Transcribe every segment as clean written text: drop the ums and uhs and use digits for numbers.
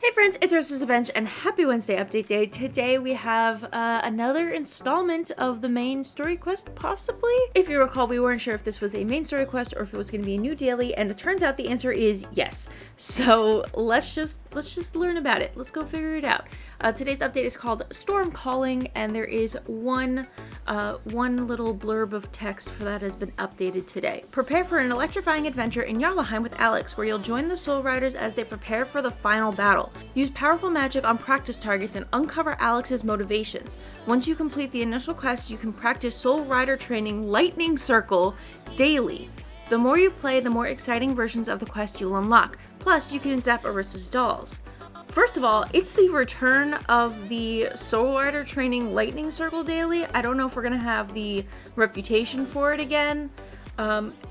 Hey friends, it's UrsulasRevenge and happy Wednesday update day. Today we have another installment of the main story quest, possibly. If you recall, we weren't sure if this was a main story quest or if it was going to be a new daily, and it turns out the answer is yes. So let's just learn about it. Let's go figure it out. Today's update is called Stormcalling, and there is one little blurb of text for that has been updated today. Prepare for an electrifying adventure in Jotunheim with Alex, where you'll join the Soul Riders as they prepare for the final battle. Use powerful magic on practice targets and uncover Alex's motivations. Once you complete the initial quest, you can practice Soul Rider training Lightning Circle daily. The more you play, the more exciting versions of the quest you'll unlock. Plus, you can zap Erissa's dolls. First of all, it's the return of the Soul Rider training Lightning Circle daily. I don't know if we're gonna have the reputation for it again.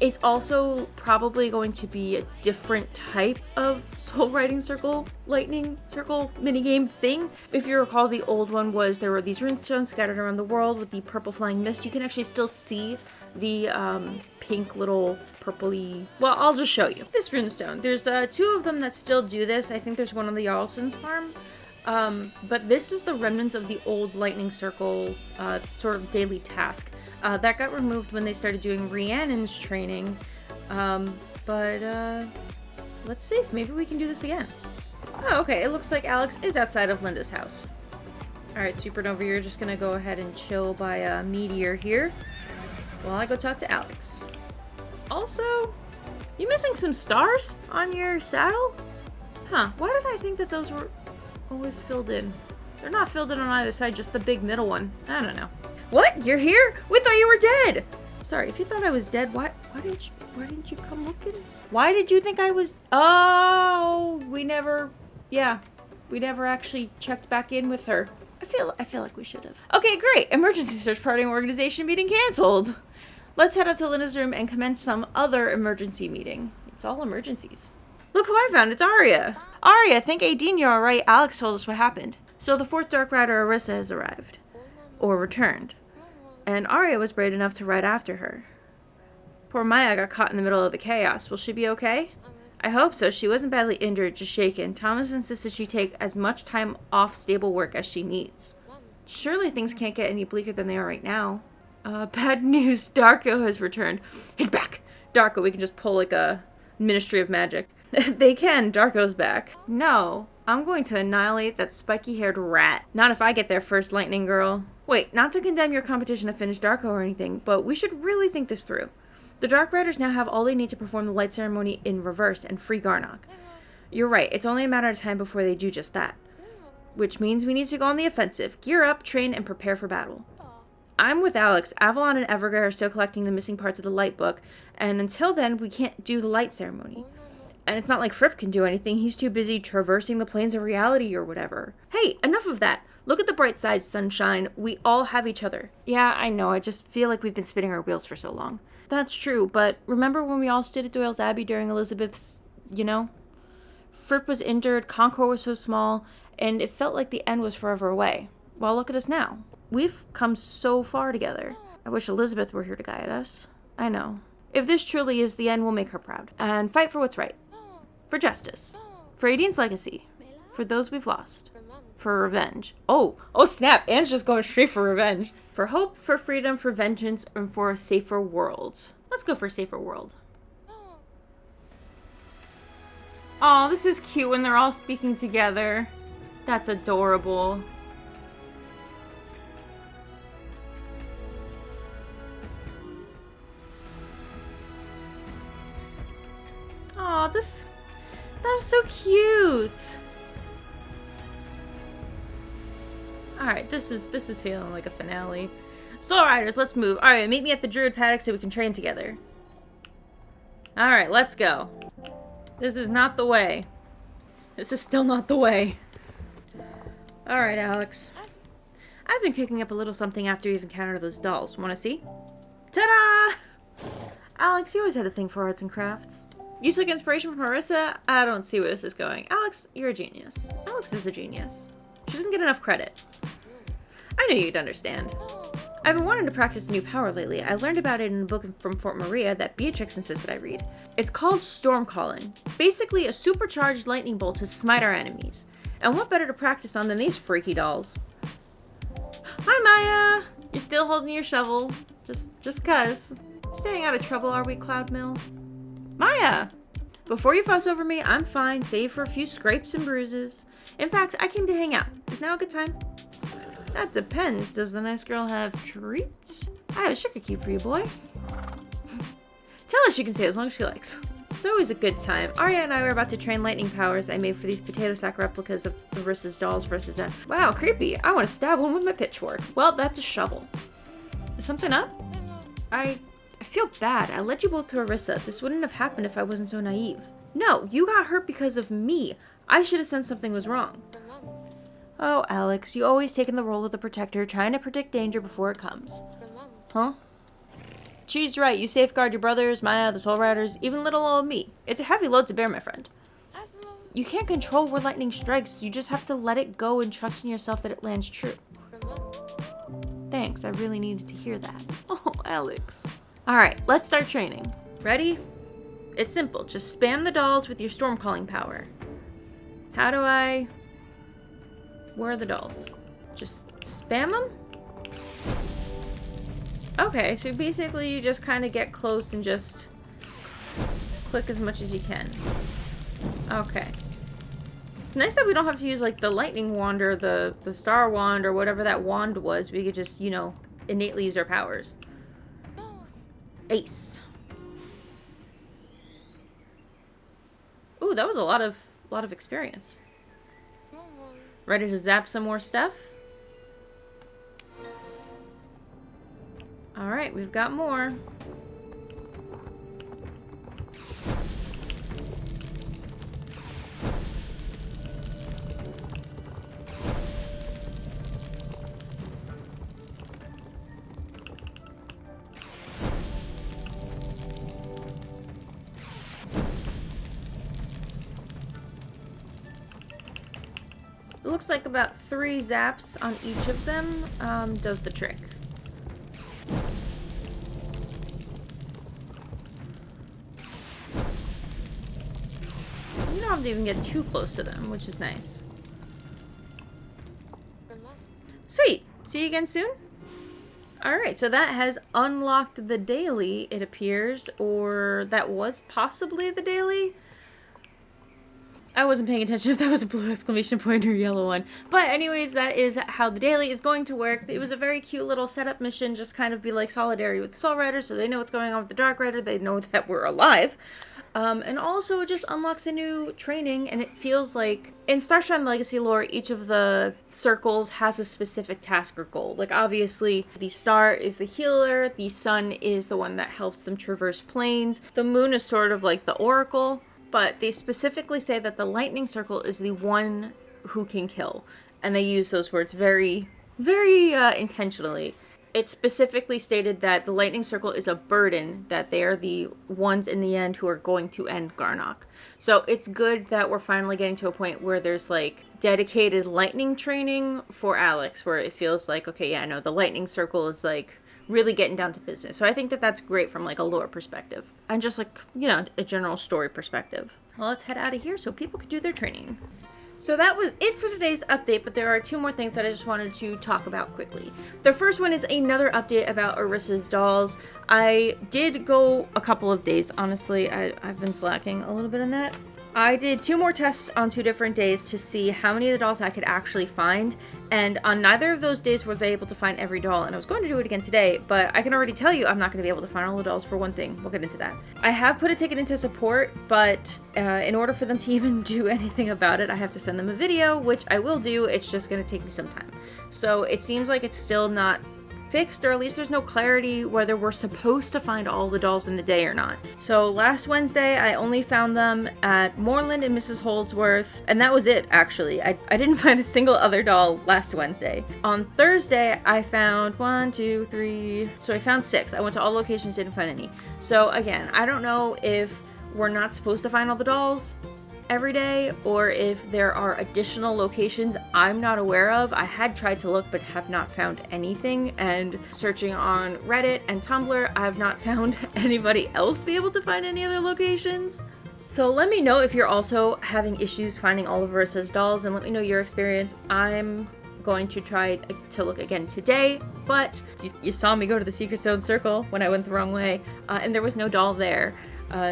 It's also probably going to be a different type of Soul Riding Circle, Lightning Circle minigame thing. If you recall, the old one was there were these runestones scattered around the world with the purple flying mist. You can actually still see the pink little purpley. Well, I'll just show you. This runestone. There's two of them that still do this. I think there's one on the Jarlsson's farm. But this is the remnants of the old Lightning Circle sort of daily task. That got removed when they started doing Rhiannon's training. Let's see if maybe we can do this again. Oh, okay. It looks like Alex is outside of Linda's house. Alright, Supernova, you're just gonna go ahead and chill by Meteor here while I go talk to Alex. Also, you missing some stars on your saddle? Huh, why did I think that those were always filled in? They're not filled in on either side, just the big middle one. I don't know. What? You're here? We thought you were dead! Sorry, if you thought I was dead, why didn't you come looking? Why did you think I was... Oh, we never actually checked back in with her. I feel like we should have. Okay, great. Emergency search party and organization meeting canceled. Let's head up to Linda's room and commence some other emergency meeting. It's all emergencies. Look who I found. It's Arya. Arya, think Aideen, you're alright. Alex told us what happened. So the fourth Dark Rider, Erissa, has arrived. Or returned. And Arya was brave enough to ride after her. Poor Maya got caught in the middle of the chaos. Will she be okay? I hope so. She wasn't badly injured, just shaken. Thomas insisted she take as much time off stable work as she needs. Surely things can't get any bleaker than they are right now. Bad news. Darko has returned. He's back! Darko, we can just pull like a Ministry of Magic. They can. Darko's back. No. I'm going to annihilate that spiky-haired rat. Not if I get there first, Lightning Girl. Wait, not to condemn your competition to finish Darko or anything, but we should really think this through. The Dark Riders now have all they need to perform the light ceremony in reverse and free Garnock. You're right, it's only a matter of time before they do just that. Which means we need to go on the offensive, gear up, train, and prepare for battle. I'm with Alex. Avalon and Evergar are still collecting the missing parts of the light book, and until then, we can't do the light ceremony. And it's not like Fripp can do anything. He's too busy traversing the planes of reality or whatever. Hey, enough of that. Look at the bright side, sunshine. We all have each other. Yeah, I know. I just feel like we've been spinning our wheels for so long. That's true, but remember when we all stood at Doyle's Abbey during Elizabeth's, Fripp was injured, Concord was so small, and it felt like the end was forever away. Well, look at us now. We've come so far together. I wish Elizabeth were here to guide us. I know. If this truly is the end, we'll make her proud. And fight for what's right. For justice. For Aideen's legacy. For those we've lost. For revenge. Oh snap, Anne's just going straight for revenge. For hope, for freedom, for vengeance, and for a safer world. Let's go for a safer world. Oh, this is cute when they're all speaking together. That's adorable. Oh, that was so cute. Alright, this is feeling like a finale. Soul Riders, let's move. Alright, meet me at the Druid Paddock so we can train together. Alright, let's go. This is not the way. This is still not the way. Alright, Alex. I've been cooking up a little something after you've encountered those dolls. Wanna see? Ta-da! Alex, you always had a thing for arts and crafts. You took inspiration from Erissa? I don't see where this is going. Alex, you're a genius. Alex is a genius. She doesn't get enough credit. I knew you'd understand. I've been wanting to practice a new power lately. I learned about it in a book from Fort Maria that Beatrix insisted I read. It's called Stormcalling. Basically a supercharged lightning bolt to smite our enemies. And what better to practice on than these freaky dolls? Hi, Maya! You're still holding your shovel. Just cuz. Staying out of trouble, are we, Cloud Mill? Maya! Before you fuss over me, I'm fine, save for a few scrapes and bruises. In fact, I came to hang out. Is now a good time? That depends. Does the nice girl have treats? I have a sugar cube for you, boy. Tell her she can stay as long as she likes. It's always a good time. Arya and I were about to train lightning powers I made for these potato sack replicas of Erissa's dolls versus that. Wow, creepy. I want to stab one with my pitchfork. Well, that's a shovel. Is something up? I feel bad. I led you both to Erissa. This wouldn't have happened if I wasn't so naive. No, you got hurt because of me. I should have sensed something was wrong. Oh, Alex, you always taking the role of the protector, trying to predict danger before it comes. Huh? She's right. You safeguard your brothers, Maya, the Soul Riders, even little old me. It's a heavy load to bear, my friend. You can't control where lightning strikes. You just have to let it go and trust in yourself that it lands true. Thanks. I really needed to hear that. Oh, Alex. Alright, let's start training. Ready? It's simple. Just spam the dolls with your Stormcalling power. How do I... Where are the dolls? Just spam them? Okay, so basically you just kind of get close and just click as much as you can. Okay. It's nice that we don't have to use like the lightning wand or the star wand or whatever that wand was. We could just, you know, innately use our powers. Ace. Ooh, that was a lot of experience. Ready to zap some more stuff? Alright, we've got more. It looks like about 3 zaps on each of them does the trick. You don't have to even get too close to them, which is nice. Sweet! See you again soon? Alright, so that has unlocked the daily, it appears, or that was possibly the daily. I wasn't paying attention if that was a blue exclamation point or yellow one. But anyways, that is how the daily is going to work. It was a very cute little setup mission, just kind of be like solidarity with the Soul Rider, so they know what's going on with the Dark Rider, they know that we're alive. And also it just unlocks a new training, and it feels like in Starshine Legacy lore, each of the circles has a specific task or goal. Like obviously the star is the healer, the sun is the one that helps them traverse planes, the moon is sort of like the oracle, but they specifically say that the lightning circle is the one who can kill, and they use those words very, very intentionally. It specifically stated that the lightning circle is a burden, that they are the ones in the end who are going to end Garnock. So it's good that we're finally getting to a point where there's like dedicated lightning training for Alex, where it feels like, okay, yeah, no, the lightning circle is like really getting down to business. So I think that that's great from like a lore perspective and just like, you know, a general story perspective. Well, let's head out of here so people can do their training. So that was it for today's update, but there are 2 more things that I just wanted to talk about quickly. The first one is another update about Erissa's dolls. I did go a couple of days, honestly. I've been slacking a little bit on that. I did 2 more tests on 2 different days to see how many of the dolls I could actually find, and on neither of those days was I able to find every doll, and I was going to do it again today, but I can already tell you I'm not going to be able to find all the dolls for one thing. We'll get into that. I have put a ticket into support, but in order for them to even do anything about it, I have to send them a video, which I will do. It's just going to take me some time. So it seems like it's still not fixed, or at least there's no clarity whether we're supposed to find all the dolls in the day or not. So last Wednesday I only found them at Moreland and Mrs. Holdsworth, and that was it actually. I didn't find a single other doll last Wednesday. On Thursday I found 1, 2, 3, so I found 6. I went to all locations, didn't find any. So again, I don't know if we're not supposed to find all the dolls every day, or if there are additional locations I'm not aware of. I had tried to look but have not found anything, and searching on Reddit and Tumblr, I have not found anybody else be able to find any other locations. So let me know if you're also having issues finding all of Erissa's dolls, and let me know your experience. I'm going to try to look again today, but you saw me go to the Secret Stone Circle when I went the wrong way, and there was no doll there.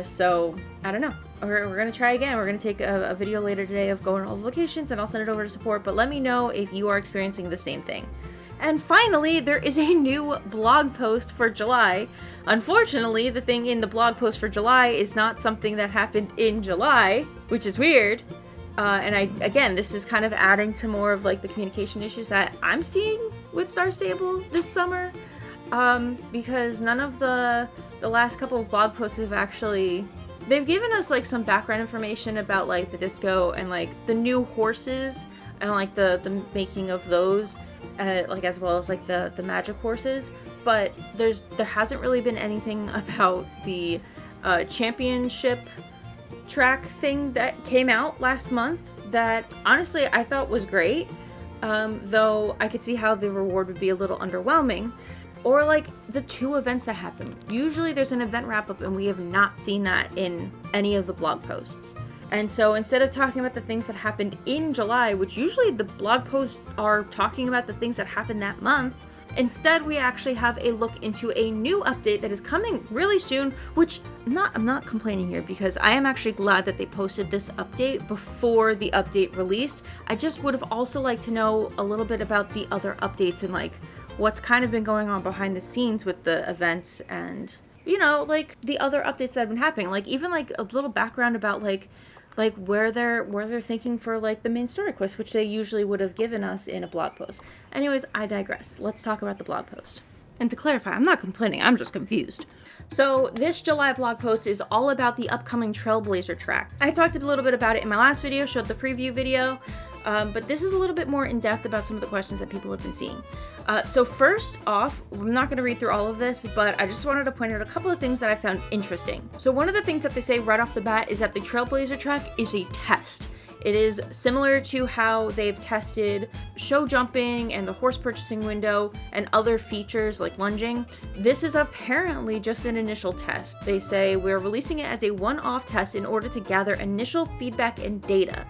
So I don't know. We're gonna try again. We're gonna take a video later today of going to all the locations, and I'll send it over to support, but let me know if you are experiencing the same thing. And finally, there is a new blog post for July. Unfortunately, the thing in the blog post for July is not something that happened in July, which is weird. Again, this is kind of adding to more of like the communication issues that I'm seeing with Star Stable this summer. Because none of the last couple of blog posts have actually... They've given us like some background information about like the disco and like the new horses and like the making of those, like as well as like the magic horses, but there hasn't really been anything about the championship track thing that came out last month that honestly I thought was great, though I could see how the reward would be a little underwhelming. Or like the 2 events that happen. Usually there's an event wrap up and we have not seen that in any of the blog posts. And so instead of talking about the things that happened in July, which usually the blog posts are talking about the things that happened that month, instead we actually have a look into a new update that is coming really soon, which I'm not complaining here because I am actually glad that they posted this update before the update released. I just would have also liked to know a little bit about the other updates and like what's kind of been going on behind the scenes with the events and, you know, like the other updates that have been happening. Like even like a little background about like where they're thinking for like the main story quest, which they usually would have given us in a blog post. Anyways, I digress. Let's talk about the blog post. And to clarify, I'm not complaining, I'm just confused. So this July blog post is all about the upcoming Trailblazer track. I talked a little bit about it in my last video, showed the preview video, but this is a little bit more in depth about some of the questions that people have been seeing. So first off, I'm not going to read through all of this, but I just wanted to point out a couple of things that I found interesting. So one of the things that they say right off the bat is that the Trailblazer track is a test. It is similar to how they've tested show jumping and the horse purchasing window and other features like lunging. This is apparently just an initial test. They say we're releasing it as a one-off test in order to gather initial feedback and data.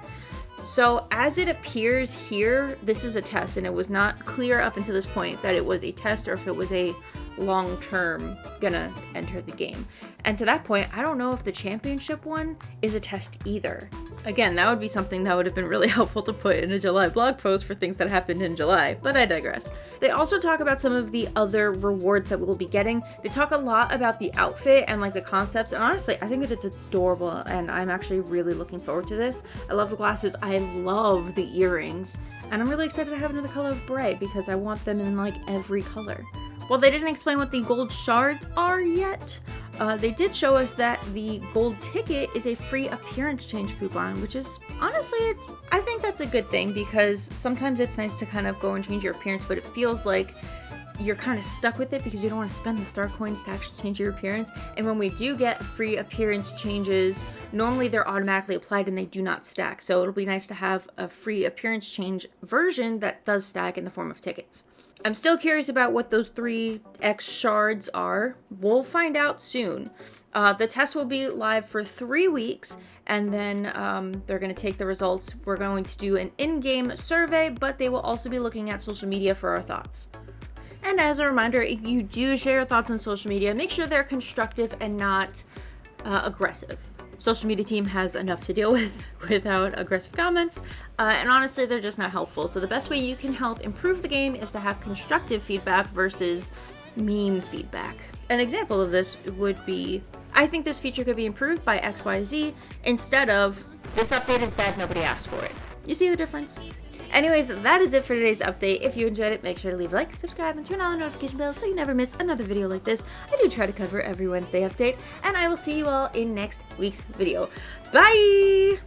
So as it appears here, this is a test, and it was not clear up until this point that it was a test or if it was a long-term gonna enter the game. And to that point, I don't know if the championship one is a test either. Again, that would be something that would have been really helpful to put in a July blog post for things that happened in July, but I digress. They also talk about some of the other rewards that we'll be getting. They talk a lot about the outfit and like the concepts, and honestly, I think that it's adorable, and I'm actually really looking forward to this. I love the glasses, I love the earrings, and I'm really excited to have another color of Bray because I want them in like every color. Well, they didn't explain what the gold shards are yet. They did show us that the gold ticket is a free appearance change coupon, which is honestly, I think that's a good thing because sometimes it's nice to kind of go and change your appearance, but it feels like you're kind of stuck with it because you don't want to spend the star coins to actually change your appearance. And when we do get free appearance changes, normally they're automatically applied and they do not stack. So it'll be nice to have a free appearance change version that does stack in the form of tickets. I'm still curious about what those 3x shards are. We'll find out soon. The test will be live for 3 weeks, and then they're going to take the results. We're going to do an in-game survey, but they will also be looking at social media for our thoughts. And as a reminder, if you do share your thoughts on social media, make sure they're constructive and not aggressive. Social media team has enough to deal with without aggressive comments, and honestly, they're just not helpful. So the best way you can help improve the game is to have constructive feedback versus mean feedback. An example of this would be, I think this feature could be improved by XYZ, instead of, this update is bad, nobody asked for it. You see the difference? Anyways, that is it for today's update. If you enjoyed it, make sure to leave a like, subscribe, and turn on the notification bell so you never miss another video like this. I do try to cover every Wednesday update, and I will see you all in next week's video. Bye!